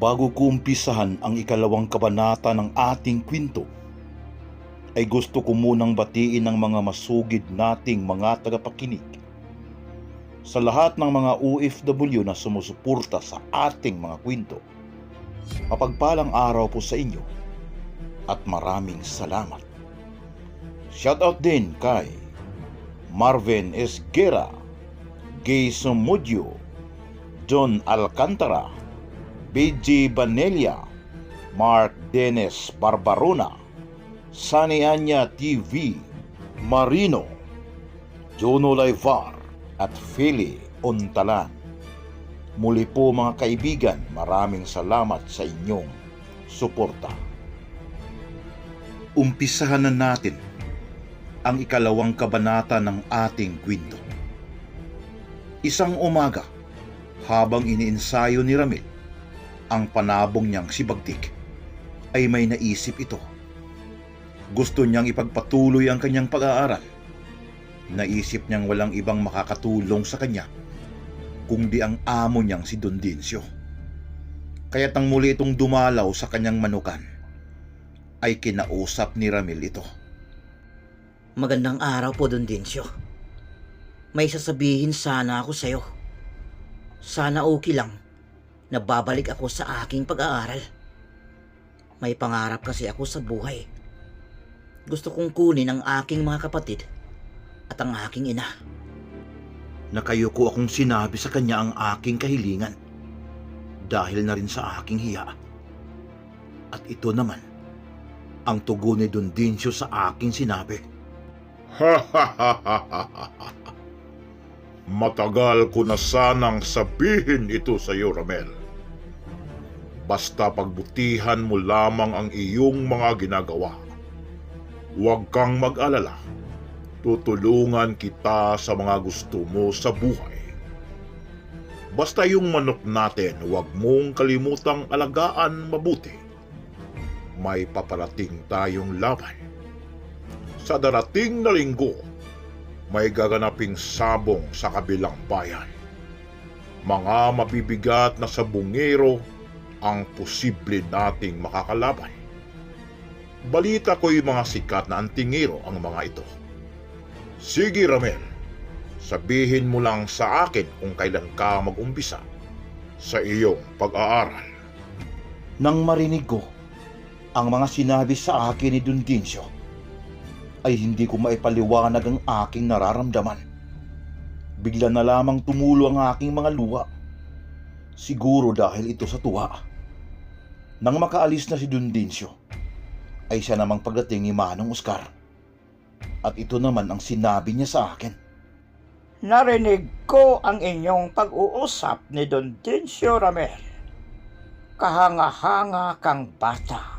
Bago ko umpisahan ang ikalawang kabanata ng ating kwento, ay gusto ko munang batiin ang mga masugid nating mga tagapakinig. Sa lahat ng mga OFW na sumusuporta sa ating mga kwento, mapagpalang araw po sa inyo at maraming salamat. Shoutout din kay Marvin Esguera, Gay Sumudyo, John Alcantara, BG Banelia, Mark Dennis Barbarona, Sunny Anya TV, Marino, Jono Laivar at Philly Untalan. Muli po mga kaibigan, maraming salamat sa inyong suporta. Umpisahan na natin ang ikalawang kabanata ng ating kwento. Isang umaga, habang iniensayo ni Ramil ang panabong niyang si Bagtik, ay may naisip ito. Gusto niyang ipagpatuloy ang kanyang pag-aaral. Naisip niyang walang ibang makakatulong sa kanya kundi ang amo niyang si Don Dincio. Kaya't ang muli itong dumalaw sa kanyang manukan, ay kinausap ni Ramil ito. Magandang araw po, Don Dincio. May sasabihin sana ako sa'yo. Sana okay lang na babalik ako sa aking pag-aaral. May pangarap kasi ako sa buhay. Gusto kong kunin ang aking mga kapatid at ang aking ina. Nakayuko akong sinabi sa kanya ang aking kahilingan dahil na rin sa aking hiya. At ito naman ang tugon ni Don Dincio sa aking sinabi. Matagal ko na sanang sabihin ito sa iyo, Ramel. Basta pagbutihan mo lamang ang iyong mga ginagawa. Huwag kang mag-alala. Tutulungan kita sa mga gusto mo sa buhay. Basta yung manok natin, huwag mong kalimutang alagaan mabuti. May paparating tayong laban. Sa darating na linggo, may gaganaping sabong sa kabilang bayan. Mga mabibigat na sabungero ang posible nating makakalaban. Balita ko'y mga sikat na antingero ang mga ito. Sige, Ramel, sabihin mo lang sa akin kung kailan ka mag-umpisa sa iyong pag-aaral. Nang marinig ko ang mga sinabi sa akin ni Don Dincio, ay hindi ko maipaliwanag ang aking nararamdaman. Bigla na lamang tumulo ang aking mga luha. Siguro dahil ito sa tuwa. Nang makaalis na si Don Dincio, ay siya namang pagdating ni Manong Oscar. At ito naman ang sinabi niya sa akin. Narinig ko ang inyong pag-uusap ni Don Dincio Ramel. Kahanga-hanga kang bata.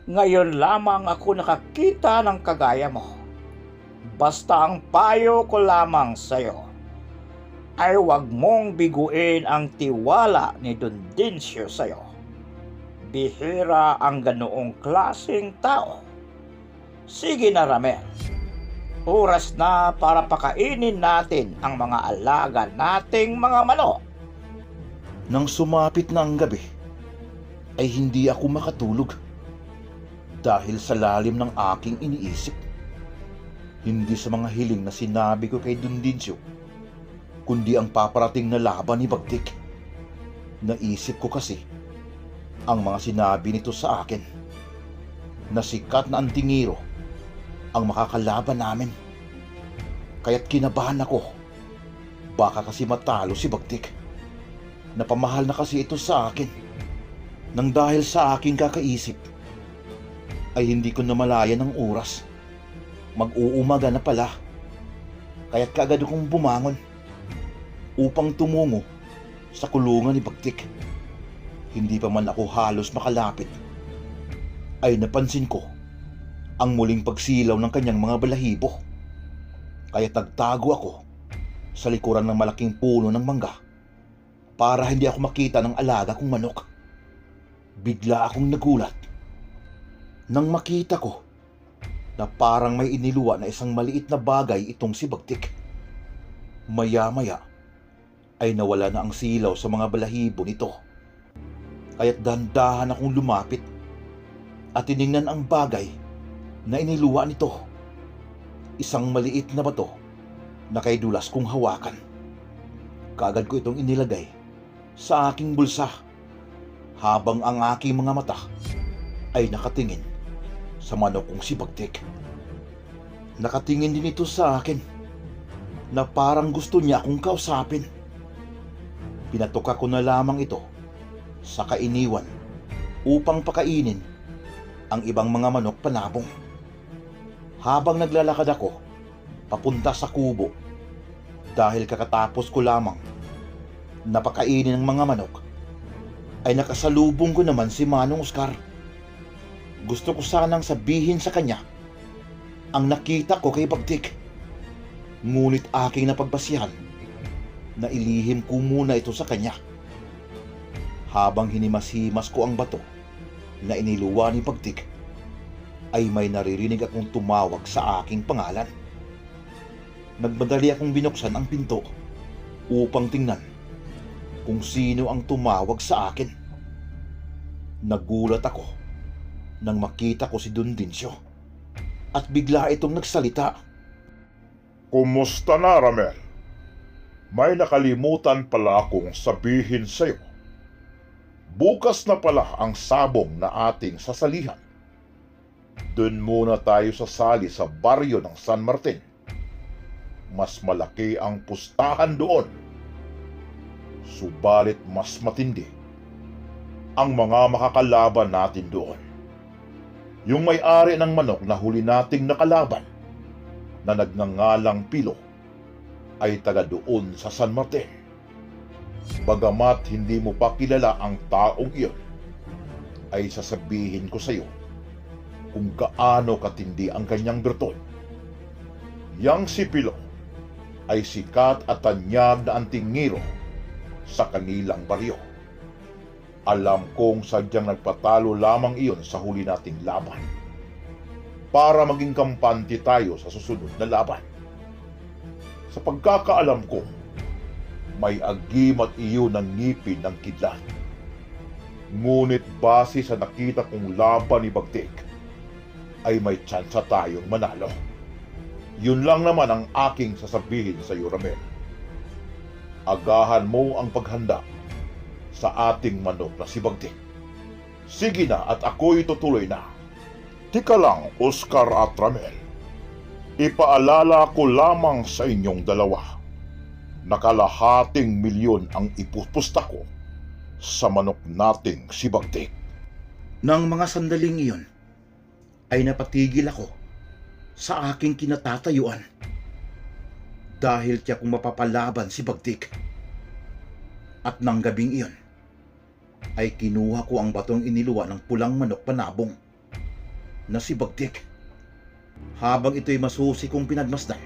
Ngayon lamang ako nakakita ng kagaya mo. Basta ang payo ko lamang sa'yo ay huwag mong biguin ang tiwala ni Don Dincio sa'yo. Bihira ang ganoong klaseng tao. Sige na, Ramel. Oras na para pakainin natin ang mga alaga nating mga manok. Nang sumapit na ang gabi, ay hindi ako makatulog. Dahil sa lalim ng aking iniisip. Hindi sa mga hiling na sinabi ko kay Don Dincio, kundi ang paparating na laban ni Bagtik. Naisip ko kasi ang mga sinabi nito sa akin, na sikat na antingero ang makakalaban namin. Kaya't kinabahan ako, baka kasi matalo si Bagtik. Napamahal na kasi ito sa akin. Nang dahil sa aking kakaisip, ay hindi ko namalayan ang oras. Mag-uumaga na pala. Kaya't kaagad akong bumangon upang tumungo sa kulungan ni Bagtik. Hindi pa man ako halos makalapit, ay napansin ko ang muling pagsilaw ng kanyang mga balahibo. Kaya't nagtago ako sa likuran ng malaking puno ng mangga para hindi ako makita ng alaga kong manok. Bigla akong nagulat nang makita ko na parang may iniluwa na isang maliit na bagay itong si Bagtik. Maya-maya ay nawala na ang silaw sa mga balahibo nito. Kaya't dahan-dahan akong lumapit at tiningnan ang bagay na iniluwa nito. Isang maliit na bato na kay dulas kong hawakan. Kaagad ko itong inilagay sa aking bulsa habang ang aking mga mata ay nakatingin sa manok kong si Bagtik. Nakatingin din ito sa akin na parang gusto niya akong kausapin. Pinatuka ko na lamang ito sa kainiwan upang pakainin ang ibang mga manok panabong. Habang naglalakad ako papunta sa kubo, dahil kakatapos ko lamang napakainin ng mga manok, ay nakasalubong ko naman si Manong Oscar. Gusto ko sanang sabihin sa kanya ang nakita ko kay Bagtik, ngunit aking napagbasihan na ilihim ko muna ito sa kanya. Habang hinimas-himas ko ang bato na iniluwa ni Bagtik, ay may naririnig akong tumawag sa aking pangalan. Nagmadali akong binuksan ang pinto upang tingnan kung sino ang tumawag sa akin. Nagulat ako nang makita ko si Don Dincio at bigla itong nagsalita. Kumusta na, Ramel? May nakalimutan pala akong sabihin sa'yo. Bukas na pala ang sabong na ating sasalihan. Doon muna tayo sasali sa baryo ng San Martin. Mas malaki ang pustahan doon. Subalit mas matindi ang mga makakalaban natin doon. Yung may-ari ng manok na huli nating nakalaban na nagngangalang Pilo ay taga doon sa San Martin. Bagamat hindi mo pa kilala ang taong iyon, ay sasabihin ko sa iyo kung gaano katindi ang kanyang bertol. Yang si Pilo ay sikat at tanyag na antingero sa kanilang baryo. Alam kong sadyang nagpatalo lamang iyon sa huli nating laban para maging kampante tayo sa susunod na laban. Sa pagkakaalam ko, may agim at iyo ng ngipin ng kidlat. Ngunit base sa nakita kong laban ni Bagtik, ay may tsansa tayong manalo. Yun lang naman ang aking sasabihin sa iyo, Ramel. Agahan mo ang paghanda sa ating manok na si Bagtik. Sige na at ako'y tutuloy na. Tika lang, Oscar at Ramel. Ipaalala ko lamang sa inyong dalawa na kalahating milyon ang ipupusta ko sa manok nating si Bagtik. Nang mga sandaling iyon, ay napatigil ako sa aking kinatatayuan dahil tiyak kong mapapalaban si Bagtik. At nang gabing iyon, ay kinuha ko ang batong iniluwa ng pulang manok panabong na si Bagtik. Habang ito'y masusi kong pinagmasdan,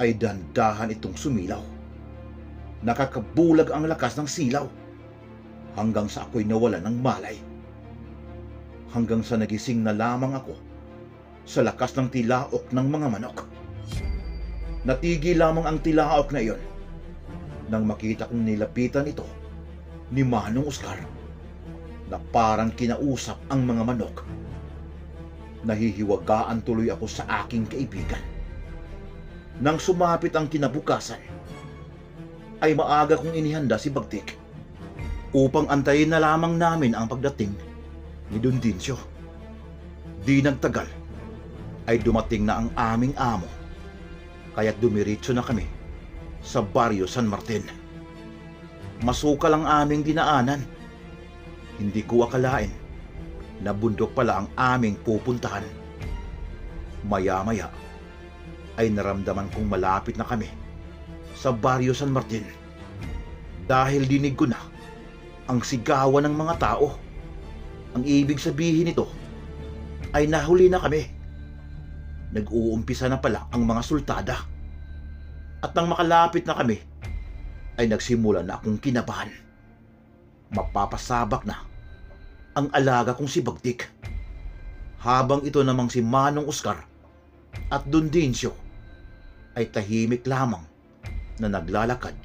ay dandahan itong sumilaw. Nakakabulag ang lakas ng silaw hanggang sa ako'y nawalan ng malay. Hanggang sa nagising na lamang ako sa lakas ng tilaok ng mga manok. Natigil lamang ang tilaok na iyon nang makita kong nilapitan ito ni Manong Oscar na parang kinausap ang mga manok. Nahihiwagaan tuloy ako sa aking kaibigan. Nang sumapit ang kinabukasan, ay maaga kong inihanda si Bagtik upang antayin na lamang namin ang pagdating ni Don Dincio. Di nagtagal ay dumating na ang aming amo, kaya't dumiretso na kami sa baryo San Martin. Masukal ang aming dinaanan. Hindi ko akalain na bundok pala ang aming pupuntahan. Maya-maya ay naramdaman kong malapit na kami sa baryo San Martin dahil dinig ko na ang sigawan ng mga tao. Ang ibig sabihin nito ay nahuli na kami. Nag-uumpisa na pala ang mga sultada. At nang makalapit na kami, ay nagsimula na akong kinabahan. Mapapasabak na ang alaga kong si Bagtik. Habang ito namang si Manong Oscar at Don Dincio ay tahimik lamang na naglalakad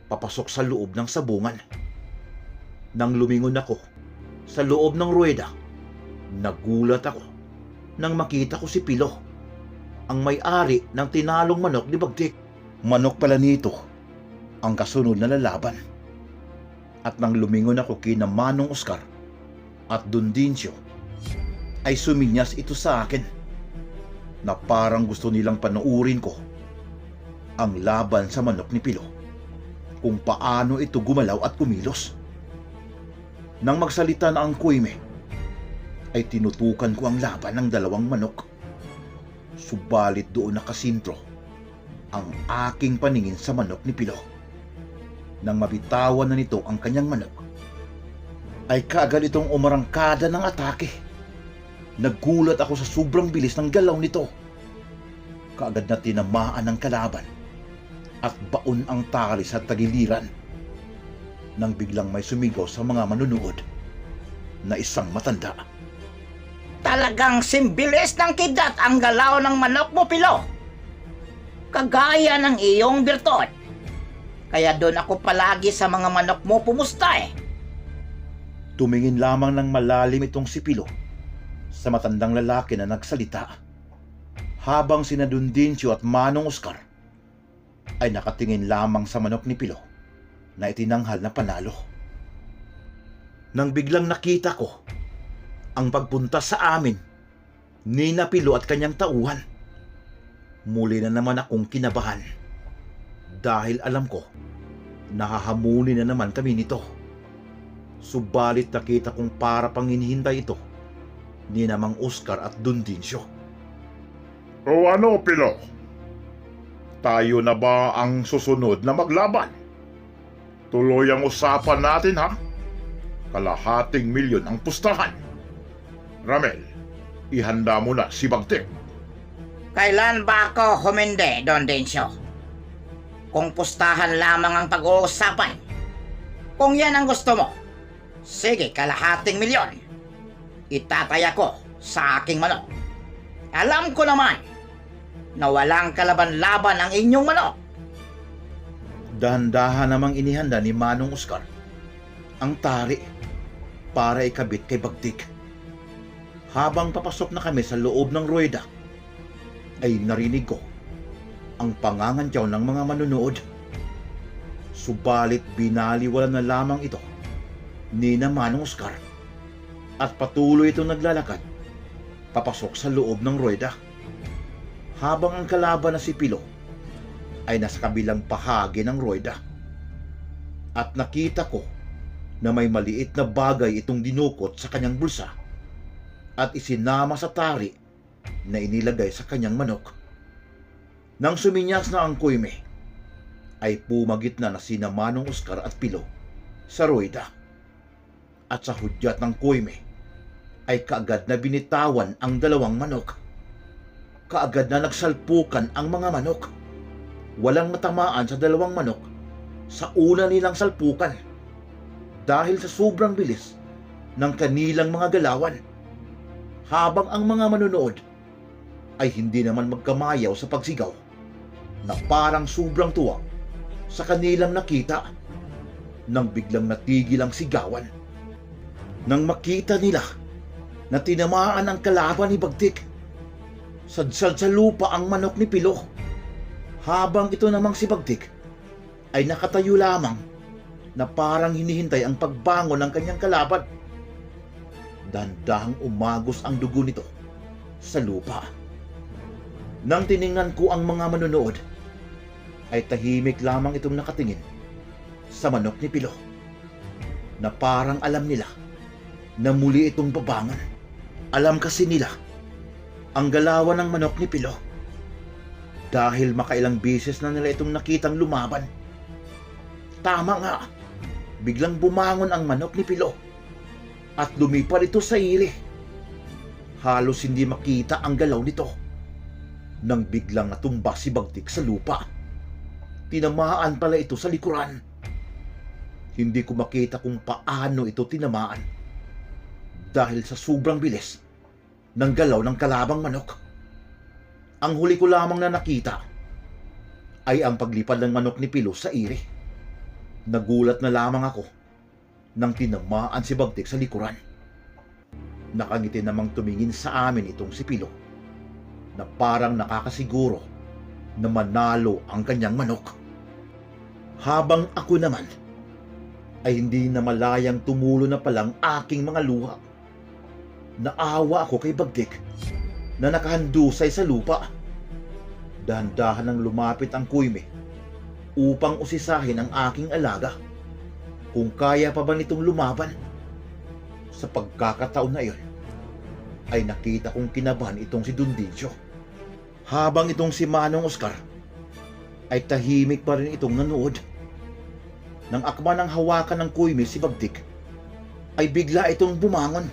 papasok sa loob ng sabungan. Nang lumingon ako sa loob ng ruweda, nagulat ako nang makita ko si Pilo, ang may-ari ng tinalong manok ni Bagdik. Manok pala nito ang kasunod na lalaban. At nang lumingon ako kina Manong Oscar at Dundincio, ay suminyas ito sa akin na parang gusto nilang panuurin ko ang laban sa manok ni Pilo, kung paano ito gumalaw at kumilos. Nang magsalita na ang kuwime, ay tinutukan ko ang laban ng dalawang manok. Subalit doon nakasintro ang aking paningin sa manok ni Pilo. Nang mabitawan na nito ang kanyang manok, ay kaagad itong umarangkada ng atake. Nagulat ako sa sobrang bilis ng galaw nito. Kaagad na tinamaan ng kalaban at baon ang tali sa tagiliran, nang biglang may sumigaw sa mga manunood na isang matanda. Talagang simbilis ng kidlat ang galaw ng manok mo, Pilo. Kagaya ng iyong birtod. Kaya doon ako palagi sa mga manok mo pumusta eh. Tumingin lamang ng malalim itong si Pilo sa matandang lalaki na nagsalita, habang sina Dundincio at Manong Oscar ay nakatingin lamang sa manok ni Pilo na itinanghal na panalo. Nang biglang nakita ko ang pagpunta sa amin ni na Pilo at kanyang tauhan, muli na naman akong kinabahan dahil alam ko nahahamunin na naman kami nito. Subalit nakita kong para pang hinihintay ito ni namang Oscar at Dundincio. O ano, Pilo? Tayo na ba ang susunod na maglaban? Tuloy ang usapan natin, ha? Kalahating milyon ang pustahan. Ramel, ihanda mo na si Bagdik. Kailan ba ako humindi, Don Dencio? Kung pustahan lamang ang pag-uusapan. Kung yan ang gusto mo, sige, kalahating milyon. Itataya ko sa aking manok. Alam ko naman na walang kalaban-laban ang inyong manok. Dahan-dahan namang inihanda ni Manong Oscar ang tari para ikabit kay Bagdik. Habang papasok na kami sa loob ng ruweda, ay narinig ko ang pangangantyaw ng mga manunood. Subalit binaliwala na lamang ito ni na Manong Oscar at patuloy itong naglalakad papasok sa loob ng ruweda, habang ang kalaban na si Pilo ay nasa kabilang bahagi ng ruweda. At nakita ko na may maliit na bagay itong dinukot sa kanyang bulsa at isinama sa tari na inilagay sa kanyang manok. Nang suminyas na ang kuwime, ay pumagit na sina Manong Oscar at Pilo sa ruweda. At sa hudyat ng kuwime, ay kaagad na binitawan ang dalawang manok. Kaagad na nagsalpukan ang mga manok. Walang matamaan sa dalawang manok sa una nilang salpukan dahil sa sobrang bilis ng kanilang mga galawan. Habang ang mga manunood ay hindi naman magkamayaw sa pagsigaw na parang sobrang tuwa sa kanilang nakita, nang biglang natigil ang sigawan nang makita nila na tinamaan ang kalaban ni Bagdik. Sadsad sa lupa ang manok ni Pilo, habang ito namang si Bagdik ay nakatayo lamang na parang hinihintay ang pagbangon ng kanyang kalaban. Dahan-dahang umagos ang dugo nito sa lupa. Nang tiningnan ko ang mga manunood, ay tahimik lamang itong nakatingin sa manok ni Pilo, na parang alam nila na muli itong babangon. Alam kasi nila ang galawan ng manok ni Pilo dahil makailang beses na nila itong nakitang lumaban. Tama nga, biglang bumangon ang manok ni Pilo at lumipad ito sa iri. Halos hindi makita ang galaw nito nang biglang natumba si Bagdik sa lupa. Tinamaan pala ito sa likuran. Hindi ko makita kung paano ito tinamaan dahil sa sobrang bilis ng galaw ng kalabang manok. Ang huli ko lamang na nakita ay ang paglipad ng manok ni Pilo sa iri. Nagulat na lamang ako nang tinamaan si Bagtik sa likuran. Nakangiti namang tumingin sa amin itong si Pilo na parang nakakasiguro na manalo ang kanyang manok. Habang ako naman ay hindi na malayang tumulo na palang aking mga luha. Naawa ako kay Bagtik na nakahandusay sa lupa. Dahan-dahan nang lumapit ang kuyme upang usisahin ang aking alaga kung kaya pa ba nitong lumaban. Sa pagkakataon na iyon ay nakita kong kinabahan itong si Dundincio, habang itong si Manong Oscar ay tahimik pa rin itong nanood. Nang akma ng hawakan ng kuyme si Bagtik ay bigla itong bumangon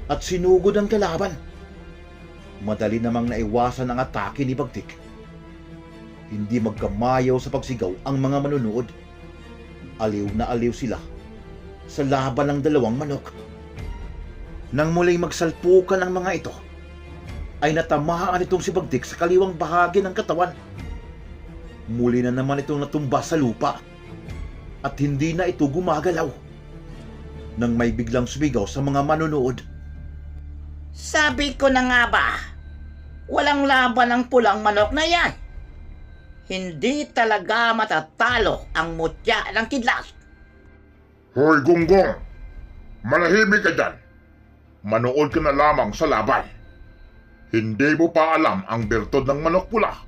at sinugod ang kalaban. Madali namang naiwasan ang atake ni Bagtik. Hindi magkamayaw sa pagsigaw ang mga manunood. Aliw na aliw sila sa laban ng dalawang manok. Nang muling magsalpukan ang mga ito, ay natamaan itong si Bagtik sa kaliwang bahagi ng katawan. Muli na naman itong natumba sa lupa at hindi na ito gumagalaw. Nang may biglang sumigaw sa mga manunood, Sabi ko na nga ba, walang laban ang pulang manok na yan. Hindi talaga matatalo ang mutya ng kidlat. Hoy Gonggong, manahimik ka dyan. Manood ka na lamang sa laban. Hindi mo pa alam ang bertod ng manok pula.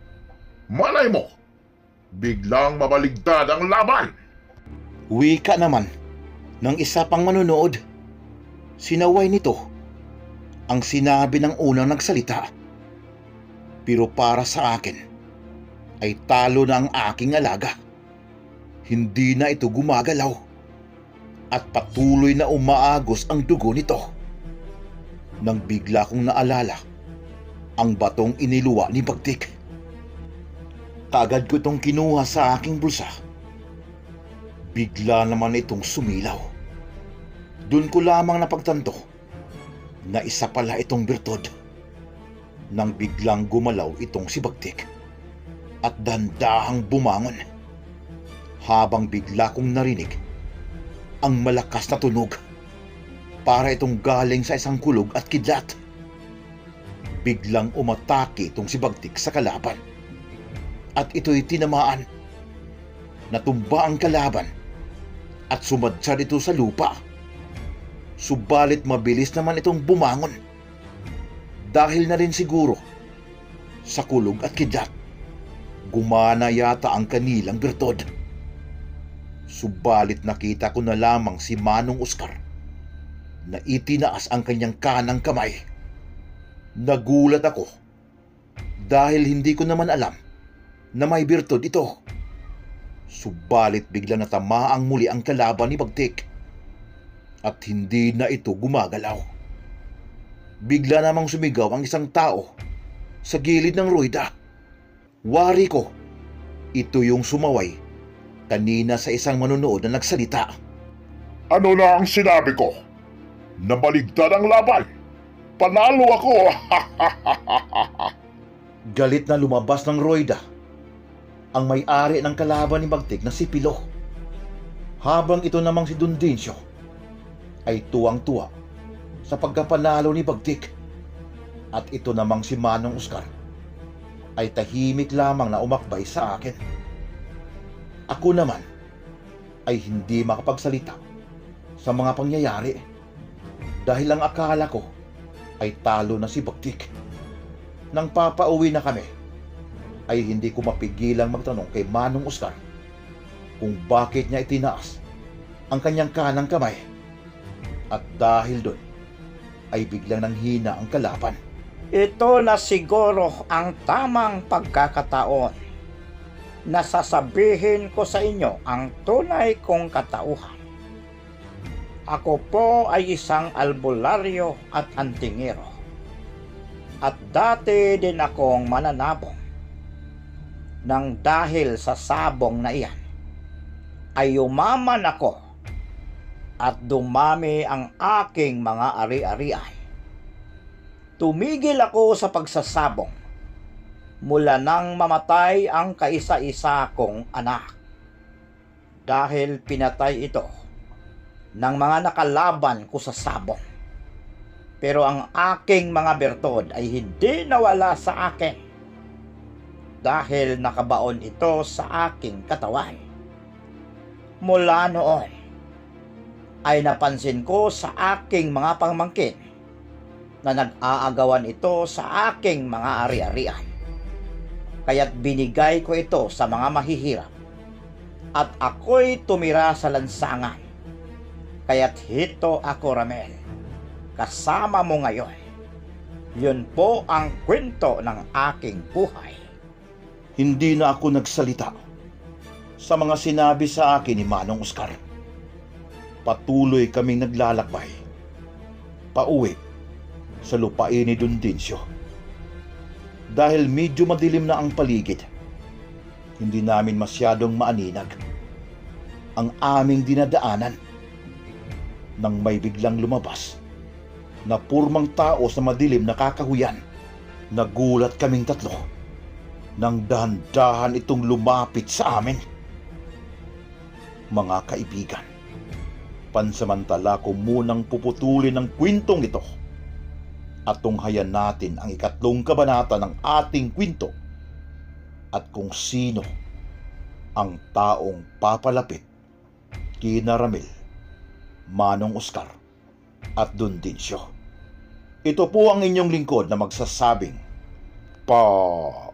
Malay mo, biglang mabaligtad ang laban. wika naman ng isa pang manunood. Sinaway nito ang sinabi ng unang nagsalita. Pero para sa akin ay talo na ang aking alaga. Hindi na ito gumagalaw at patuloy na umaagos ang dugo nito. Nang bigla kong naalala ang batong iniluwa ni Bagtik. Kagad ko itong kinuha sa aking bulsa. Bigla naman itong sumilaw. Doon ko lamang napagtanto na isa pala itong bertod. Nang biglang gumalaw itong si Bagtik at dandahang bumangon, habang bigla kong narinig ang malakas na tunog para itong galing sa isang kulog at kidlat. Biglang umatake itong si Bagtik sa kalaban at ito'y tinamaan. Natumba ang kalaban at sumadsad ito sa lupa. Subalit mabilis naman itong bumangon. Dahil na rin siguro sa kulog at kidlat, gumana yata ang kanilang bertod. Subalit nakita ko na lamang si Manong Oscar na itinaas ang kanyang kanang kamay. Nagulat ako dahil hindi ko naman alam na may bertod ito. Subalit biglang natamaang muli ang kalaban ni Bagtik at hindi na ito gumagalaw. Bigla namang sumigaw ang isang tao sa gilid ng rueda. Wari ko, ito yung sumaway kanina sa isang manunood na nagsalita. Ano na ang sinabi ko? Nabaligtad ang laban. Panalo ako. Galit na lumabas ng rueda ang may-ari ng kalaban ni Bagtik na si Pilo. Habang ito namang si Dundincio ay tuwang-tuwa sa pagkapanalo ni Bagtik. At ito namang si Manong Oscar ay tahimik lamang na umakbay sa akin. Ako naman ay hindi makapagsalita sa mga pangyayari dahil ang akala ko ay talo na si Bagtik. Nang papauwi na kami ay hindi ko mapigilang magtanong kay Manong Oscar kung bakit niya itinaas ang kanyang kanang kamay. At dahil doon ay biglang nanghina ang kalaban. Ito na siguro ang tamang pagkakataon na sasabihin ko sa inyo ang tunay kong katauhan. Ako po ay isang albularyo at antingero. At dati din akong mananabong. Nang dahil sa sabong na iyan, ay umaman ako at dumami ang aking mga ari-arian. Tumigil ako sa pagsasabong mula nang mamatay ang kaisa-isa kong anak. Dahil pinatay ito ng mga nakalaban ko sa sabong. Pero ang aking mga bertod ay hindi nawala sa akin dahil nakabaon ito sa aking katawan. Mula noon ay napansin ko sa aking mga pamangkin na nag-aagawan ito sa aking mga ari-arian. Kaya't binigay ko ito sa mga mahihirap at ako'y tumira sa lansangan. Kaya't hito ako, Ramel, kasama mo ngayon. Yun po ang kwento ng aking buhay. Hindi na ako nagsalita sa mga sinabi sa akin ni Manong Oscar. Patuloy kaming naglalakbay pauwi sa lupain ni Don Dincio. Dahil medyo madilim na ang paligid, hindi namin masyadong maaninag ang aming dinadaanan nang may biglang lumabas na purmang tao sa madilim na kakahuyan. Nagulat kaming tatlo nang dahan-dahan itong lumapit sa amin. Mga kaibigan, pansamantala ko munang puputulin ang kwentong ito at tunghayan natin ang 3 kabanata ng ating kwento at kung sino ang taong papalapit kina Ramil, Manong Oscar at Don Dincio. Ito po ang inyong lingkod na magsasabing paalam.